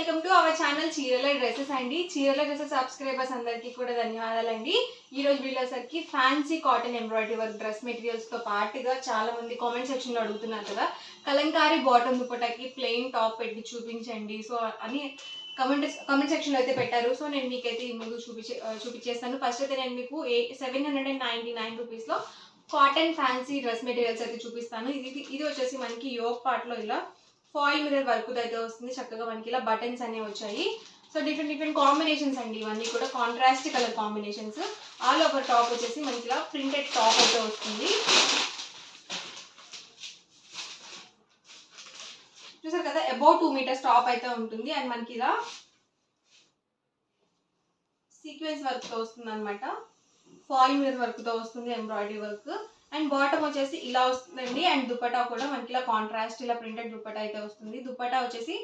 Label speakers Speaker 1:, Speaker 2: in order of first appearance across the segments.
Speaker 1: Welcome to our channel చీరల dresses అండి. చీరల డ్రెస్సెస్ సబ్స్క్రైబర్స్ అందరికీ కూడా ధన్యవాదాలండి. ఈ రోజు వీడియోసరికి fancy cotton embroidery work dress materials తో పాటుగా చాలా మంది కామెంట్ సెక్షన్ లో అడుగుతున్నారు కదా, కలంకారీ బాటమ్ దుపట్టాకి ప్లెయిన్ టాప్ పెట్టి చూపించండి సో అని కమెంట్ సెక్షన్ లో అయితే పెట్టారు. సో నేను మీకైతే ఈ ముందు చూపించేస్తాను. ఫస్ట్ అయితే నేను మీకు 799 రూపీస్ లో కాటన్ ఫ్యాన్సీ డ్రెస్ మెటీరియల్స్ అయితే చూపిస్తాను. ఇది వచ్చేసి మనకి యోక్ పార్ట్ లో ఇలా ఫాయిల్ మిర్రర్ వర్క్ అయితే వస్తుంది. చక్కగా మనకి ఇలా బటన్స్ అనేవి వచ్చాయి. సో డిఫరెంట్ కాంబినేషన్స్ అండి, ఇవన్నీ కూడా contrast colour combinations. All over top వచ్చేసి మనకి ఇలా ప్రింటెడ్ టాప్ అయితే వస్తుంది. చూసారు కదా, అబౌట్ 2 మీటర్స్ టాప్ అయితే ఉంటుంది. అండ్ మనకి ఇలా సీక్వెన్స్ వర్క్ తో వస్తుంది అనమాట. ఫాయిల్ మిర్రర్ వర్క్ తో వస్తుంది, ఎంబ్రాయిడరీ వర్క్. అండ్ బాటమ్ వచ్చేసి ఇలా వస్తుందండి. అండ్ దుపట్టా కూడా మనకి ఇలా కాంట్రాస్ట్ ఇలా ప్రింటెడ్ దుపట్టా అయితే వస్తుంది. దుపట్టా వచ్చేసి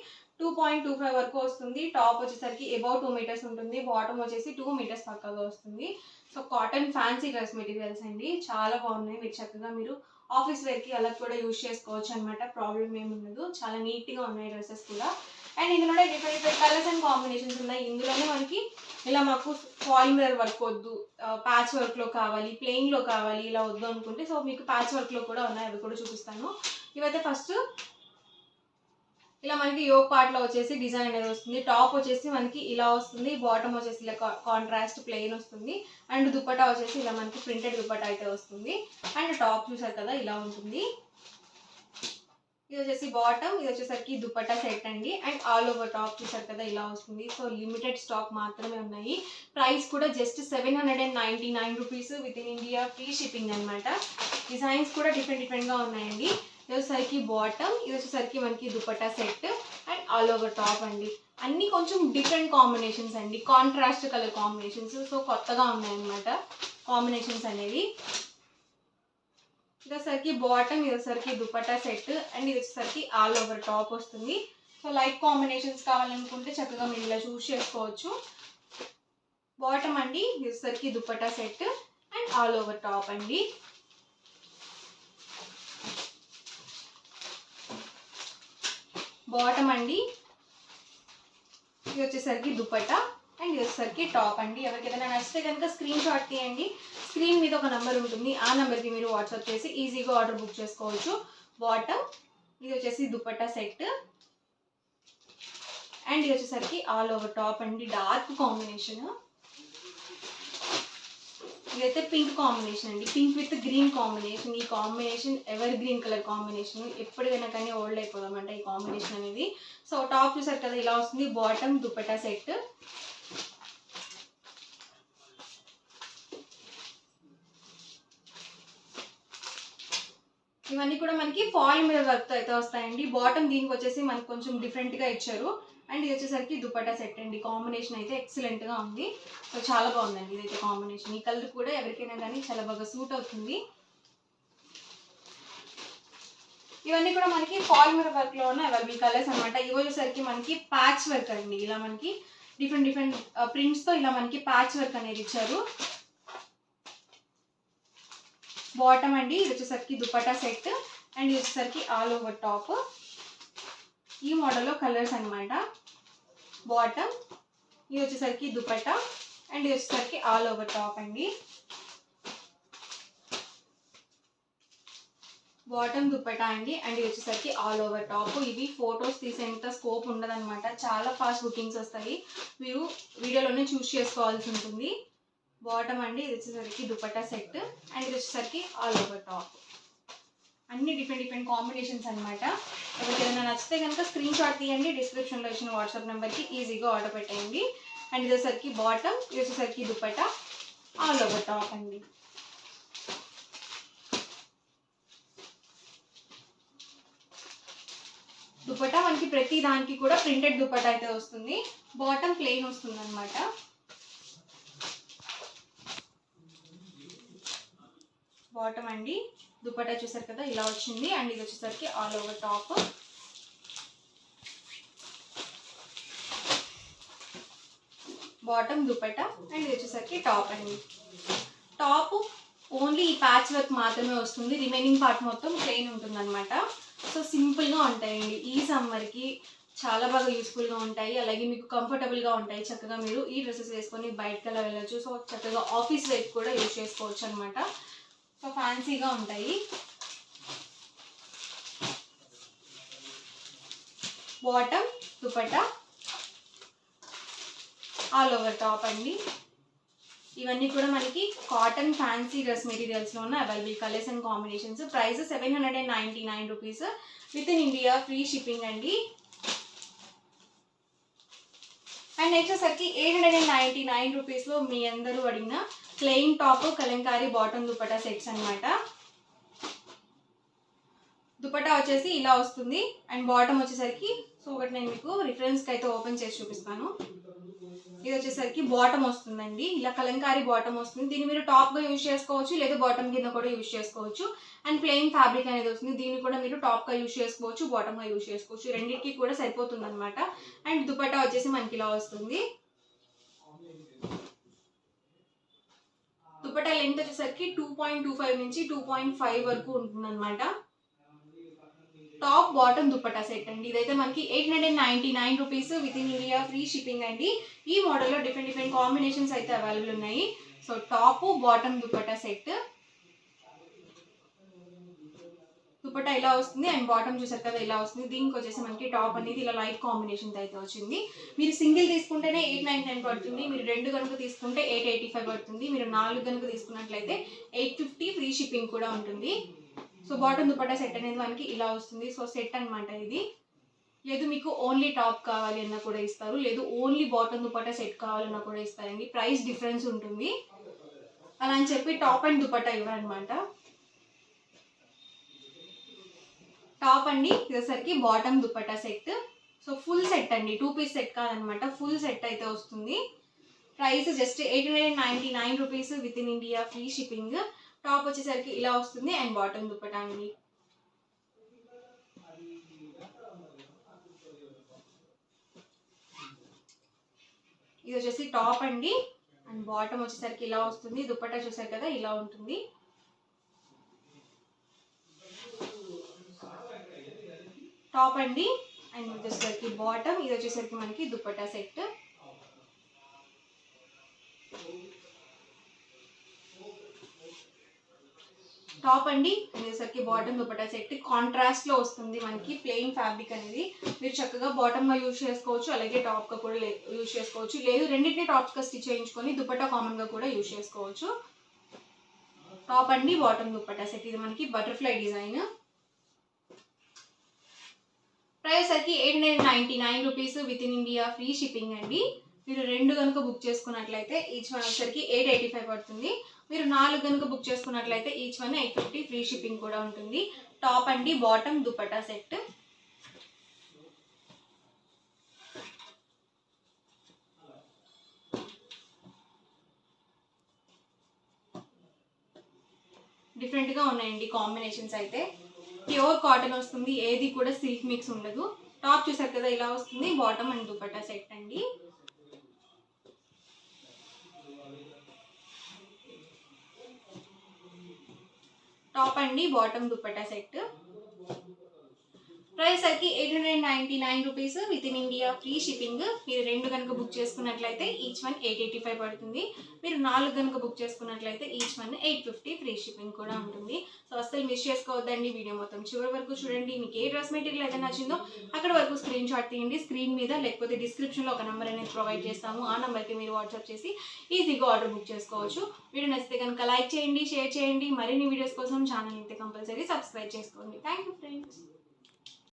Speaker 1: 2.25 వరకు వస్తుంది. టాప్ వచ్చేసరికి అబౌట్ 2 మీటర్స్ ఉంటుంది. బాటమ్ వచ్చేసి 2 మీటర్స్ పక్కగా వస్తుంది. So cotton fancy dress materials అండి, చాలా బాగున్నాయి. మీరు చక్కగా మీరు ఆఫీస్ వేర్కి అలా కూడా యూజ్ చేసుకోవచ్చు అనమాట. ప్రాబ్లం ఏమి ఉండదు. చాలా నీట్గా ఉన్నాయి డ్రెస్సెస్ కూడా. అండ్ ఇందులోనే డిఫరెంట్ కలర్స్ అండ్ కాంబినేషన్స్ ఉన్నాయి. ఇందులోనే మనకి ఇలా మాకు ఫాయిల్ మిర్రర్ వర్క్ వద్దు, ప్యాచ్ వర్క్లో కావాలి, ప్లెయిన్లో కావాలి, ఇలా వద్దు అనుకుంటే సో మీకు ప్యాచ్ వర్క్లో కూడా ఉన్నాయి, అవి కూడా చూపిస్తాను. ఇవైతే ఫస్ట్ ఇలా మనకి యోక్ పార్ట్లో వచ్చేసి డిజైన్ అనేది వస్తుంది. టాప్ వచ్చేసి మనకి ఇలా వస్తుంది. బాటమ్ వచ్చేసి ఇలా కాంట్రాస్ట్ ప్లెయిన్ వస్తుంది. అండ్ దుపట్టా వచ్చేసి ఇలా మనకి ప్రింటెడ్ దుపట్టా అయితే వస్తుంది. అండ్ టాప్ చూసారు కదా ఇలా ఉంటుంది. ఇది వచ్చేసి బాటమ్, ఇది వచ్చేసరికి దుపట్టా సెట్ అండి. అండ్ ఆల్ ఓవర్ టాప్ చూసారు కదా ఇలా వస్తుంది. సో లిమిటెడ్ స్టాక్ మాత్రమే ఉన్నాయి. ప్రైస్ కూడా just 799 rupees within India, free shipping అనమాట. డిజైన్స్ కూడా డిఫరెంట్గా ఉన్నాయండి. ఇది వచ్చేసరికి బాటమ్, ఇది వచ్చేసరికి మనకి dupatta set and all over top అండి. అన్నీ కొంచెం డిఫరెంట్ కాంబినేషన్స్ అండి, కాంట్రాస్ట్ కలర్ కాంబినేషన్స్. సో కొత్తగా ఉన్నాయన్నమాట కాంబినేషన్స్ అనేవి. ఇది వచ్చేసరికి బాటమ్, ఇది వచ్చేసరికి దుపట్టా సెట్ అండ్ ఇది వచ్చేసరికి ఆల్ ఓవర్ టాప్ వస్తుంది. సో లైట్ కాంబినేషన్స్ కావాలనుకుంటే చక్కగా మీరు ఇలా చూస్ చేసుకోవచ్చు. బాటమ్ అండి, ఇది వచ్చేసరికి dupatta set and all over top అండి. బాటమ్ అండి, ఇది వచ్చేసరికి దుపట్టా అండ్ ఇది వచ్చేసరికి టాప్ అండి. ఎవరికి ఏదైనా నచ్చితే కనుక స్క్రీన్ షాట్ తీయండి. స్క్రీన్ మీద ఒక నెంబర్ ఉంటుంది, ఆ నెంబర్కి మీరు వాట్సాప్ చేసి ఈజీగా ఆర్డర్ బుక్ చేసుకోవచ్చు. బాటమ్, ఇది వచ్చేసి దుపట్టా సెట్ అండ్ ఇది వచ్చేసరికి ఆల్ ఓవర్ టాప్ అండి. డార్క్ కాంబినేషన్, ఇదైతే పింక్ కాంబినేషన్ అండి, పింక్ విత్ గ్రీన్ కాంబినేషన్. ఈ combination ever green colour combination, ఎప్పటికైనా కానీ ఓల్డ్ అయిపోదామంట ఈ కాంబినేషన్ అనేది. సో టాప్ చూసారు కదా ఇలా వస్తుంది. Bottom, dupatta set. ఇవన్నీ కూడా మనకి ఫాయిల్ మిర్రర్ వర్క్ తో అయితే వస్తాయండి. బాటమ్ దీనికి వచ్చేసి మనకి కొంచెం డిఫరెంట్ గా ఇచ్చారు. అండ్ ఇది వచ్చేసరికి దుపట్టా సెట్ అండి. కాంబినేషన్ అయితే ఎక్సలెంట్ గా ఉంది. సో చాలా బాగుందండి ఇదైతే కాంబినేషన్. ఈ కలర్ కూడా ఎవరికైనా కానీ చాలా బాగా సూట్ అవుతుంది. ఇవన్నీ కూడా మనకి ఫాయిల్ మిర్రర్ వర్క్ లో ఉన్న అవైలబుల్ కలర్స్ అనమాట. ఇవి వచ్చేసరికి మనకి ప్యాచ్ వర్క్ అండి. ఇలా మనకి డిఫరెంట్ ప్రింట్స్ తో ఇలా మనకి ప్యాచ్ వర్క్ అనేది ఇచ్చారు. బాటమ్ అండి, ఇది వచ్చేసరికి దుపట్టా సెట్ అండ్ ఇది వచ్చేసరికి ఆల్ ఓవర్ టాప్. ఈ మోడల్లో కలర్స్ అనమాట. బాటమ్, ఇది వచ్చేసరికి దుపట్టా అండ్ ఇది వచ్చేసరికి ఆల్ ఓవర్ టాప్ అండి. బాటమ్, దుపట్టా అండి అండ్ ఇది వచ్చేసరికి ఆల్ ఓవర్ టాప్. ఇవి ఫొటోస్ తీసేంత స్కోప్ ఉండదన్నమాట, చాలా ఫాస్ట్ బుకింగ్స్ వస్తాయి. మీరు వీడియోలోనే చూస్ చేసుకోవాల్సి ఉంటుంది. బాటమ్ అండి, ఇది వచ్చేసరికి దుపట్టా సెట్ అండ్ ఇది వచ్చేసరికి ఆల్ ఓవర్ టాప్. అన్ని డిఫరెంట్ కాంబినేషన్స్ అనమాట. ఎవరికి ఏదైనా నచ్చితే కనుక స్క్రీన్ షాట్ తీయండి. డిస్క్రిప్షన్లో ఇచ్చిన వాట్సాప్ నెంబర్కి ఈజీగా ఆర్డర్ పెట్టేయండి. అండ్ ఇది వచ్చేసరికి బాటమ్, ఇది వచ్చేసరికి దుపట్టా, ఆల్ ఓవర్ టాప్ అండి. దుపట్టా మనకి ప్రతి దానికి కూడా ప్రింటెడ్ దుపట్టా అయితే వస్తుంది. బాటమ్ ప్లెయిన్ వస్తుంది అనమాట. బాటమ్ అండి, దుపట్టా చూసారు కదా ఇలా వచ్చింది అండ్ ఇది వచ్చేసరికి all over top. Bottom, dupatta and ఇది వచ్చేసరికి టాప్ అండి. టాప్ ఓన్లీ ఈ ప్యాచ్ వర్క్ మాత్రమే వస్తుంది, రిమైనింగ్ పార్ట్ మొత్తం ప్లెయిన్ ఉంటుంది అనమాట. సో సింపుల్గా ఉంటాయండి. ఈ సమ్మర్కి చాలా బాగా యూస్ఫుల్గా ఉంటాయి, అలాగే మీకు కంఫర్టబుల్గా ఉంటాయి. చక్కగా మీరు ఈ డ్రెస్సెస్ వేసుకొని బయటకు అలా వెళ్ళొచ్చు. సో చక్కగా ఆఫీస్ వేర్ కూడా యూజ్ చేసుకోవచ్చు అనమాట. సో ఫ్యాన్సీగా ఉంటాయి. Bottom, dupatta, all over top అండి. ఇవన్నీ కూడా మనకి కాటన్ ఫ్యాన్సీ డ్రెస్ మెటీరియల్స్లో ఉన్న available colours and combinations. Price 799 rupees within India, free shipping అండి. అండ్ నెక్స్ట్ వచ్చేసరికి 899 రూపీస్లో మీ అందరూ అడిగిన plain top Kalamkari bottom dupatta sets అనమాట. దుపట్టా వచ్చేసి ఇలా వస్తుంది అండ్ బాటమ్ వచ్చేసరికి, సో ఒకటి నేను మీకు రిఫరెన్స్కి అయితే ఓపెన్ చేసి చూపిస్తాను. ఇది వచ్చేసరికి బాటమ్ వస్తుందండి, ఇలా కలంకారీ బాటమ్ వస్తుంది. దీన్ని మీరు టాప్గా యూజ్ చేసుకోవచ్చు, లేదా బాటమ్ కింద కూడా యూజ్ చేసుకోవచ్చు. అండ్ ప్లెయిన్ ఫ్యాబ్రిక్ అనేది వస్తుంది, దీన్ని కూడా మీరు టాప్గా యూజ్ చేసుకోవచ్చు, బాటమ్గా యూజ్ చేసుకోవచ్చు, రెండింటికి కూడా సరిపోతుంది అనమాట. అండ్ దుపట్టా వచ్చేసి మనకి ఇలా వస్తుంది. దుపట్టా లెంత్ వచ్చేసరికి 2.25 నుంచి 2.5 వరకు ఉంటుంది అనమాట. టాప్ బాటమ్ దుపట్టా సెట్ అండి. ఇదైతే మనకి 899 rupees within India, free shipping అండి. ఈ మోడల్లో డిఫరెంట్ కాంబినేషన్స్ అయితే అవైలబుల్ ఉన్నాయి. So top bottom dupatta set. Dupatta ఇలా వస్తుంది అండ్ బాటమ్ చూసారు కదా ఇలా వస్తుంది. దీనికి వచ్చేసి మనకి టాప్ అనేది ఇలా లైట్ కాంబినేషన్ అయితే వచ్చింది. మీరు సింగిల్ తీసుకుంటేనే 899 పడుతుంది, మీరు 2 కనుక తీసుకుంటే 885 పడుతుంది, మీరు 4 కనుక తీసుకున్నట్లయితే 850 ఫ్రీ షిప్పింగ్ కూడా ఉంటుంది. సో బాటమ్ దుపట్టా సెట్ అనేది మనకి ఇలా వస్తుంది. సో సెట్ అనమాట ఇది. లేదు మీకు ఓన్లీ టాప్ కావాలి అన్నా కూడా ఇస్తారు, లేదు ఓన్లీ బాటమ్ దుపట్టా సెట్ కావాలన్నా కూడా ఇస్తారండి. ప్రైస్ డిఫరెన్స్ ఉంటుంది, అలా అని చెప్పి టాప్ అండ్ దుపట్టా ఇవ్వరనమాట. టాప్ అండి ఇదేసరికి bottom dupatta set. So full set అండి, 2 పీస్ సెట్ కాదనమాట, ఫుల్ సెట్ అయితే వస్తుంది. Price just 899 rupees within India, free shipping. Top వచ్చేసరికి ఇలా వస్తుంది అండ్ బాటమ్ దుపట్టా అండి. ఇది వచ్చేసి టాప్ అండి అండ్ బాటమ్ వచ్చేసరికి ఇలా వస్తుంది. దుపట్టా చూసారు కదా ఇలా ఉంటుంది. టాప్ అండి అండ్ ఇది వచ్చేసరికి బాటమ్, ఇది వచ్చేసరికి మనకి దుపట్టా సెట్. టాప్ అండి అనేసరికి బాటమ్ దుపట్టా సెట్ కాంట్రాస్ట్ లో వస్తుంది మనకి. ప్లెయిన్ ఫ్యాబ్రిక్ అనేది మీరు చక్కగా బాటమ్ గా యూజ్ చేసుకోవచ్చు, అలాగే టాప్ గా కూడా యూజ్ చేసుకోవచ్చు, లేదు రెండింటిని టాప్స్ గా స్టిచ్ చేయించుకొని దుపట్టా కామన్ గా కూడా యూజ్ చేసుకోవచ్చు. టాప్ అండి బాటమ్ దుపట్టా సెట్. ఇది మనకి బటర్ఫ్లై డిజైన్. ప్రైస్ సరికి 899 rupees within India, free shipping అండి. మీరు 2 కనుక బుక్ చేసుకున్నట్లయితే ఈచ్ వన్ వచ్చేసరికి 885 పడుతుంది, మీరు 4 కనుక బుక్ చేసుకున్నట్లయితే ఈచ్ వన్ 850 ఫ్రీ షిప్పింగ్ కూడా ఉంటుంది. టాప్ అండి బాటమ్ దుపట్టా సెట్. డిఫరెంట్గా ఉన్నాయండి కాంబినేషన్స్ అయితే. ప్యూర్ కాటన్ వస్తుంది, ఏది కూడా సిల్క్ మిక్స్ ఉండదు. టాప్ చూసారు కదా ఇలా వస్తుంది, బాటమ్ అండ్ దుపట్టా సెట్ అండి. టాప్ అండి బాటమ్ దుపట్టా సెట్. ప్రైస్ సరికి 899 rupees within India, free shipping. మీరు 2 కనుక బుక్ చేసుకున్నట్లయితే ఈచ్ వన్ 885 పడుతుంది, మీరు 4 కనుక బుక్ చేసుకున్నట్లయితే ఈచ్ వన్ 850 ఫ్రీ షిప్పింగ్ కూడా ఉంటుంది. సో అస్సలు మిస్ చేసుకోవద్దండి, వీడియో మొత్తం చివరి వరకు చూడండి. మీకు ఏ డ్రెస్ మెటీరియల్ అయితే నచ్చిందో అక్కడ వరకు స్క్రీన్ షాట్ తీయండి, స్క్రీన్ మీద లేకపోతే డిస్క్రిప్షన్లో ఒక నెంబర్ అనేది ప్రొవైడ్ చేస్తాము, ఆ నెంబర్కి మీరు వాట్సాప్ చేసి ఈజీగా ఆర్డర్ బుక్ చేసుకోవచ్చు. వీడియో నచ్చితే కనుక లైక్ చేయండి, షేర్ చేయండి, మరిన్ని వీడియోస్ కోసం ఛానల్ అయితే కంపల్సరీ సబ్స్క్రైబ్ చేసుకోండి. Thank you friends.